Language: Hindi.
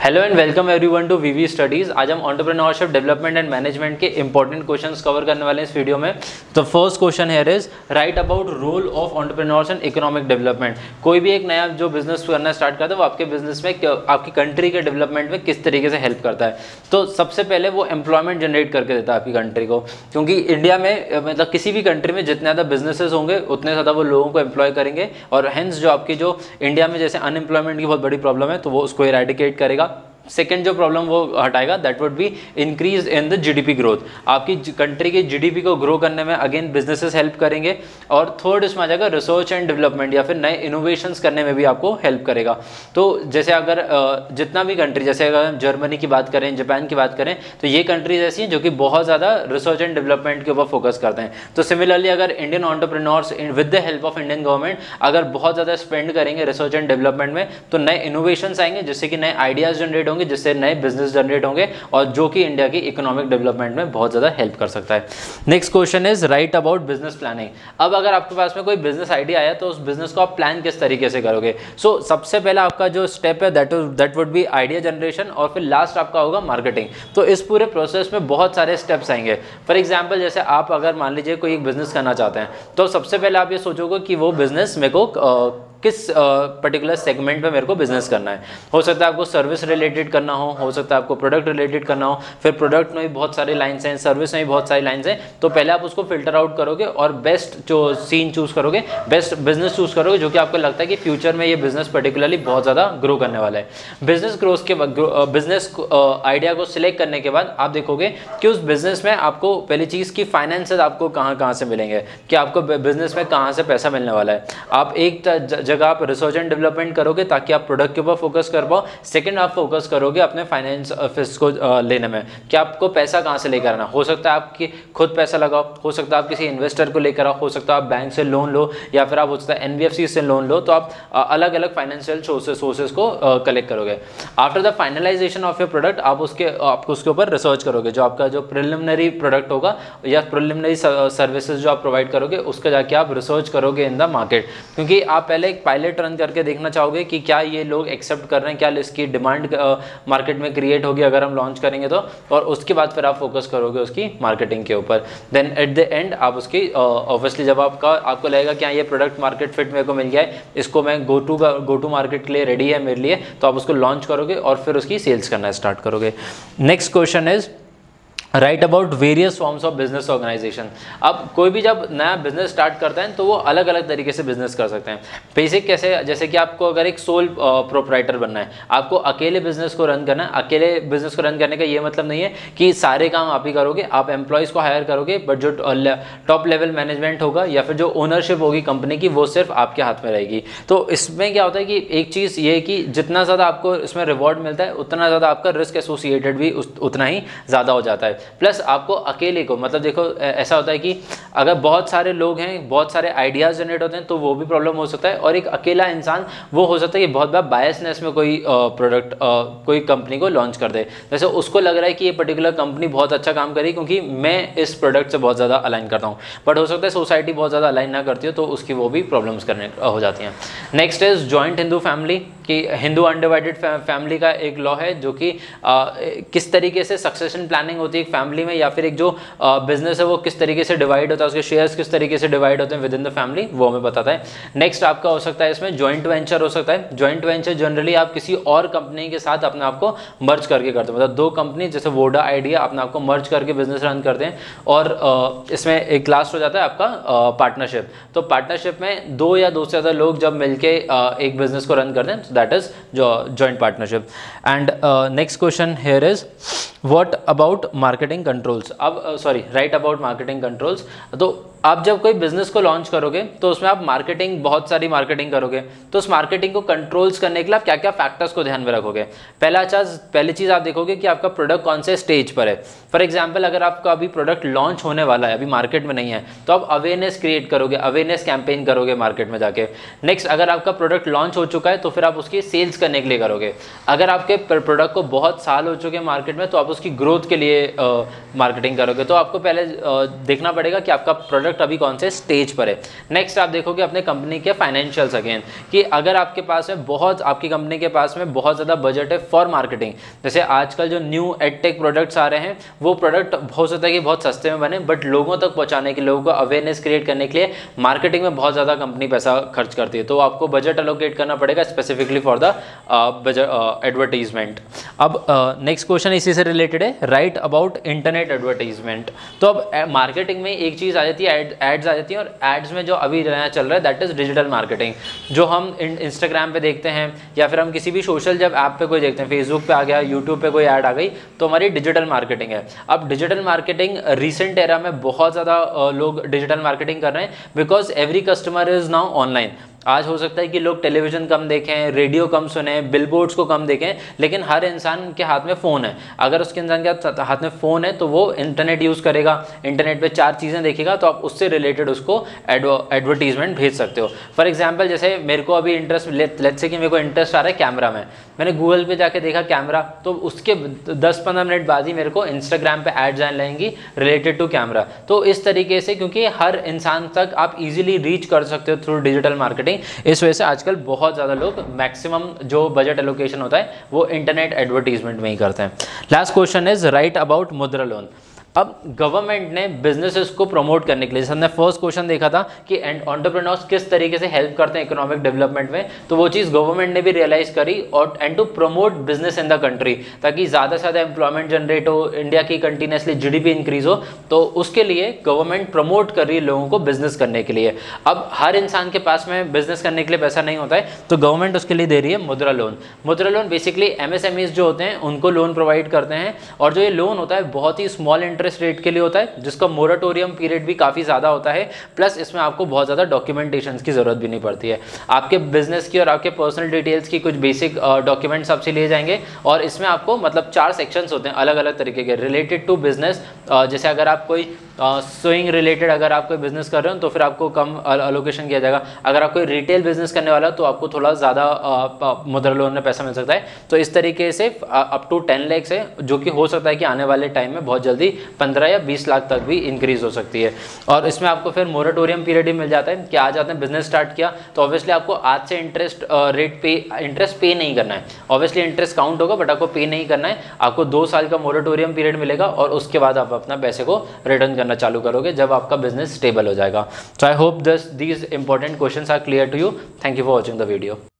Hello and welcome everyone to VV studies. आज हम एंटरप्रेन्योरशिप डेवलपमेंट एंड मैनेजमेंट के इंपॉर्टेंट क्वेश्चंस कवर करने वाले हैं इस वीडियो में। तो first question here is write about role of entrepreneurs in economic development. कोई भी एक नया जो बिजनेस करना स्टार्ट करता है वो आपके बिजनेस में आपकी कंट्री के डेवलपमेंट में किस तरीके से हेल्प करता है। तो सबसे पहले वो एम्प्लॉयमेंट जनरेट करके देता है आपकी कंट्री को, क्योंकि इंडिया में मतलब किसी भी कंट्री में जितने ज़्यादा बिजनेसेस होंगे उतने ज़्यादा वो लोगों को एम्प्लॉय करेंगे और हेंस जो आपकी जो इंडिया में जैसे अनएम्प्लॉयमेंट की बहुत बड़ी प्रॉब्लम है तो वो उसको इरेडिकेट करेगा। सेकेंड जो प्रॉब्लम वो हटाएगा that would be increase in the GDP growth. आपकी कंट्री के जीडीपी को ग्रो करने में अगेन बिजनेसेस हेल्प करेंगे। और थर्ड इसमें आ जाएगा रिसर्च एंड डेवलपमेंट या फिर नए इनोवेशंस करने में भी आपको हेल्प करेगा। तो जैसे अगर जितना भी कंट्री, जैसे अगर हम जर्मनी की बात करें, जापान की बात करें, तो ये कंट्रीज ऐसी हैं जो कि बहुत ज़्यादा रिसर्च एंड डेवलपमेंट के ऊपर फोकस करते हैं। तो सिमिलरली अगर Indian entrepreneurs with the help of Indian government अगर बहुत ज़्यादा स्पेंड करेंगे रिसर्च एंड डेवलपमेंट में तो नए इनोवेशंस आएंगे, जिससे कि नए आइडियाज़ जनरेट होंगे, जिससे नए बिजनेस जनरेट होंगे और जो कि इंडिया की इकोनॉमिक डेवलपमेंट में बहुत ज़्यादा हेल्प कर सकता है। Next question is write about business planning. अब अगर आपके पास में कोई बिजनेस आइडिया आया तो उस बिजनेस को आप प्लान किस तरीके से करोगे। सो सबसे पहला आपका जो स्टेप है that would B idea generation और फिर लास्ट आपका होगा मार्केटिंग। तो इस पूरे प्रोसेस में बहुत सारे स्टेप्स आएंगे। फॉर एग्जाम्पल जैसे आप अगर मान लीजिए कोई एक बिजनेस करना चाहते हैं तो सबसे पहले आप ये सोचोगे कि वो बिजनेस मेरे को किस पर्टिकुलर सेगमेंट में मेरे को बिजनेस करना है। हो सकता है आपको सर्विस रिलेटेड करना हो सकता है आपको प्रोडक्ट रिलेटेड करना हो, फिर प्रोडक्ट में भी बहुत सारी लाइन्स हैं, सर्विस में भी बहुत सारी लाइन्स हैं। तो पहले आप उसको फिल्टर आउट करोगे और बेस्ट जो सीन चूज़ करोगे, बेस्ट बिजनेस चूज़ करोगे जो कि आपको लगता है कि फ्यूचर में ये बिजनेस पर्टिकुलरली बहुत ज़्यादा ग्रो करने वाला है। बिजनेस ग्रोथ के बिजनेस आइडिया को सिलेक्ट करने के बाद आप देखोगे कि उस बिजनेस में आपको पहली चीज़ की फाइनेंसेस आपको कहाँ से मिलेंगे, कि आपको बिजनेस में कहाँ से पैसा मिलने वाला है। आप एक जगह आप रिसर्च एंड डेवलपमेंट करोगे ताकि आप प्रोडक्ट के ऊपर फोकस कर पाओ। सेकंड आप फोकस करोगे अपने फाइनेंस ऑफिस को लेने में कि आपको पैसा कहाँ से लेकर आना। हो सकता है आपकी खुद पैसा लगाओ, हो सकता है आप किसी इन्वेस्टर को लेकर आओ, हो सकता है आप बैंक से लोन लो या फिर आप हो सकता है एनबीएफसी से लोन लो। तो आप अलग अलग फाइनेंशियल सोर्सेज को कलेक्ट करोगे। After the finalisation of your product आपको उसके ऊपर रिसर्च करोगे। जो आपका जो प्रिलिमिनरी प्रोडक्ट होगा या प्रिलिमिनरी सर्विसेज जो आप प्रोवाइड करोगे उसका जाके आप रिसर्च करोगे इन द मार्केट, क्योंकि आप पहले एक पायलट रन करके देखना चाहोगे कि क्या ये लोग एक्सेप्ट कर रहे हैं, क्या इसकी डिमांड मार्केट में क्रिएट होगी अगर हम लॉन्च करेंगे तो। और उसके बाद फिर आप फोकस करोगे उसकी मार्केटिंग के ऊपर। देन एट द एंड आप उसकी ऑब्वियसली जब आपको लगेगा कि हाँ ये प्रोडक्ट मार्केट फिट मेरे को मिल गया है, इसको मैं गो टू मार्केट के लिए रेडी है मेरे लिए, तो आप उसको लॉन्च करोगे और फिर उसकी सेल्स करना स्टार्ट करोगे। Next question is write about various forms of business organisation. अब कोई भी जब नया बिजनेस स्टार्ट करता है तो वो अलग अलग तरीके से बिजनेस कर सकते हैं। बेसिक कैसे, जैसे कि आपको अगर एक सोल प्रोप्राइटर बनना है, आपको अकेले बिजनेस को रन करना है। अकेले बिजनेस को रन करने का ये मतलब नहीं है कि सारे काम आप ही करोगे, आप एम्प्लॉयज़ को हायर करोगे, बट जो टॉप लेवल मैनेजमेंट होगा या फिर जो ओनरशिप होगी कंपनी की वो सिर्फ आपके हाथ में रहेगी। तो इसमें क्या होता है कि एक चीज़ ये है कि जितना ज़्यादा आपको इसमें रिवॉर्ड मिलता है उतना ज़्यादा आपका रिस्क एसोसिएटेड भी उतना ही ज़्यादा हो जाता है। प्लस आपको अकेले को, मतलब देखो ऐसा होता है कि अगर बहुत सारे लोग हैं, बहुत सारे आइडियाज़ जनरेट होते हैं तो वो भी प्रॉब्लम हो सकता है। और एक अकेला इंसान वो हो सकता है कि बहुत बार बायसनेस में कोई प्रोडक्ट कोई कंपनी को लॉन्च कर दे। जैसे उसको लग रहा है कि ये पर्टिकुलर कंपनी बहुत अच्छा काम करी क्योंकि मैं इस प्रोडक्ट से बहुत ज़्यादा अलाइन करता हूँ, बट हो सकता है सोसाइटी बहुत ज़्यादा अलाइन ना करती हो तो उसकी वो भी प्रॉब्लम्स करने हो जाती हैं। Next is joint Hindu family, कि हिंदू अनडिवाइडेड फैमिली का एक लॉ है जो कि किस तरीके से सक्सेशन प्लानिंग होती है एक फैमिली में, या फिर एक जो बिजनेस है वो किस तरीके से डिवाइड होता है, उसके शेयर्स किस तरीके से डिवाइड होते हैं विद इन द फैमिली, वो हमें बताता है। नेक्स्ट आपका हो सकता है इसमें जॉइंट वेंचर हो सकता है। जॉइंट वेंचर जनरली आप किसी और कंपनी के साथ अपने आप को मर्ज करके करते हैं, मतलब दो कंपनी जैसे वोडा आइडिया अपने आप को मर्ज करके बिजनेस रन करते हैं। और इसमें एक लास्ट हो जाता है आपका पार्टनरशिप। तो पार्टनरशिप में दो या दो से ज़्यादा लोग जब मिलके एक बिजनेस को रन करते हैं that is joint partnership. And next question here is what about marketing controls. अब राइट अबाउट मार्केटिंग कंट्रोल्स। तो आप जब कोई बिजनेस को लॉन्च करोगे तो उसमें आप मार्केटिंग, बहुत सारी मार्केटिंग करोगे, तो उस मार्केटिंग को कंट्रोल्स करने के लिए आप क्या क्या फैक्टर्स को ध्यान में रखोगे। पहली चीज़ आप देखोगे कि आपका प्रोडक्ट कौन से स्टेज पर है। फॉर एग्जांपल अगर आपका अभी प्रोडक्ट लॉन्च होने वाला है, अभी मार्केट में नहीं है, तो आप अवेयरनेस क्रिएट करोगे, अवेयरनेस कैंपेन करोगे मार्केट में जाके। नेक्स्ट अगर आपका प्रोडक्ट लॉन्च हो चुका है तो फिर आप उसकी सेल्स करने के लिए करोगे। अगर आपके प्रोडक्ट को बहुत साल हो चुके हैं मार्केट में तो आप उसकी ग्रोथ के लिए मार्केटिंग करोगे। तो आपको पहले देखना पड़ेगा कि आपका प्रोडक्ट प्रोडक्ट अभी कौन से स्टेज पर है। नेक्स्ट आप देखोगे अपने कंपनी के फाइनेंशियल्स अगेन, कि अगर आपके पास में आपकी कंपनी के पास में बहुत ज़्यादा बजट है फॉर मार्केटिंग, जैसे आजकल जो न्यू एडटेक प्रोडक्ट्स आ रहे हैं वो प्रोडक्ट हो सकता है कि बहुत सस्ते में बने, बट लोगों तक पहुंचाने के, लोगों को अवेयरनेस क्रिएट करने के लिए मार्केटिंग में बहुत ज़्यादा कंपनी पैसा खर्च करती है, तो आपको बजट एलोकेट करना पड़ेगा स्पेसिफिकली फॉर द एडवर्टीजमेंट। अब नेक्स्ट क्वेश्चन इसी से रिलेटेड है, राइट अबाउट इंटरनेट एडवर्टीजमेंट। तो अब मार्केटिंग में एक चीज़ आ जाती है, एड्स आ जाती है, और एड्स में जो अभी नया चल रहा है दैट इज़ डिजिटल मार्केटिंग, जो हम इंस्टाग्राम पे देखते हैं या फिर हम किसी भी सोशल जब ऐप पे कोई देखते हैं, फेसबुक पे आ गया, यूट्यूब पे कोई ऐड आ गई, तो हमारी डिजिटल मार्केटिंग है। अब डिजिटल मार्केटिंग रिसेंट एरा में बहुत ज़्यादा लोग डिजिटल मार्केटिंग कर रहे हैं, because every customer is now online. आज हो सकता है कि लोग टेलीविज़न कम देखें, रेडियो कम सुने, बिलबोर्ड्स को कम देखें, लेकिन हर इंसान के हाथ में फ़ोन है। अगर उसके इंसान के हाथ में फ़ोन है तो वो इंटरनेट यूज़ करेगा, इंटरनेट पे 4 चीज़ें देखेगा, तो आप उससे रिलेटेड उसको एडवर्टीजमेंट भेज सकते हो। फॉर एग्जांपल जैसे मेरे को अभी इंटरेस्ट, लेट्स से कि मेरे को इंटरेस्ट आ रहा है कैमरा में, मैंने गूगल पे जाके देखा कैमरा, तो उसके 10-15 मिनट बाद ही मेरे को इंस्टाग्राम पे एड्स आने लगेंगी रिलेटेड टू कैमरा। तो इस तरीके से, क्योंकि हर इंसान तक आप इजीली रीच कर सकते हो थ्रू डिजिटल मार्केटिंग, इस वजह से आजकल बहुत ज़्यादा लोग मैक्सिमम जो बजट एलोकेशन होता है वो इंटरनेट एडवर्टीजमेंट में ही करते हैं। Last question is write about मुद्रा लोन। अब गवर्नमेंट ने बिजनेसेस को प्रमोट करने के लिए, जैसे हमने फर्स्ट क्वेश्चन देखा था कि एंटरप्रेन्योर्स किस तरीके से हेल्प करते हैं इकोनॉमिक डेवलपमेंट में, तो वो चीज़ गवर्नमेंट ने भी रियलाइज करी, और and to promote business in the country, ताकि ज़्यादा से ज़्यादा एम्प्लॉयमेंट जनरेट हो, इंडिया की कंटिन्यूसली जीडीपी इंक्रीज हो, तो उसके लिए गवर्नमेंट प्रमोट कर रही है लोगों को बिजनेस करने के लिए। अब हर इंसान के पास में बिजनेस करने के लिए पैसा नहीं होता है, तो गवर्नमेंट उसके लिए दे रही है मुद्रा लोन। मुद्रा लोन बेसिकली एमएसएमईज जो होते हैं उनको लोन प्रोवाइड करते हैं, और जो ये लोन होता है बहुत ही स्मॉल इंटरेस्ट रेट के लिए होता है, जिसका मोरेटोरियम पीरियड भी काफ़ी ज़्यादा होता है, प्लस इसमें आपको बहुत ज़्यादा डॉक्यूमेंटेशन की ज़रूरत भी नहीं पड़ती है। आपके बिजनेस की और आपके पर्सनल डिटेल्स की कुछ बेसिक डॉक्यूमेंट्स आपसे लिए जाएंगे, और इसमें आपको मतलब 4 सेक्शंस होते हैं अलग अलग तरीके के रिलेटेड टू बिजनेस। जैसे अगर आप कोई सोइंग रिलेटेड अगर आप कोई बिजनेस कर रहे हो तो फिर आपको कम अलोकेशन किया जाएगा, अगर आप कोई रिटेल बिजनेस करने वाला तो आपको थोड़ा ज़्यादा मुद्रा लोन में पैसा मिल सकता है। तो इस तरीके से अप टू 10 लाख है, जो कि हो सकता है कि आने वाले टाइम में बहुत जल्दी 15 या 20 लाख तक भी इंक्रीज हो सकती है। और इसमें आपको फिर मोरेटोरियम पीरियड भी मिल जाता है कि आज आपने बिजनेस स्टार्ट किया तो ऑब्वियसली आपको आज से इंटरेस्ट पे नहीं करना है, ऑब्वियसली इंटरेस्ट काउंट होगा बट आपको पे नहीं करना है। आपको 2 साल का मोरेटोरियम पीरियड मिलेगा, और उसके बाद आप अपना पैसे को रिटर्न करना चालू करोगे जब आपका बिजनेस स्टेबल हो जाएगा। So I hope these important questions are clear to you. Thank you for watching the video.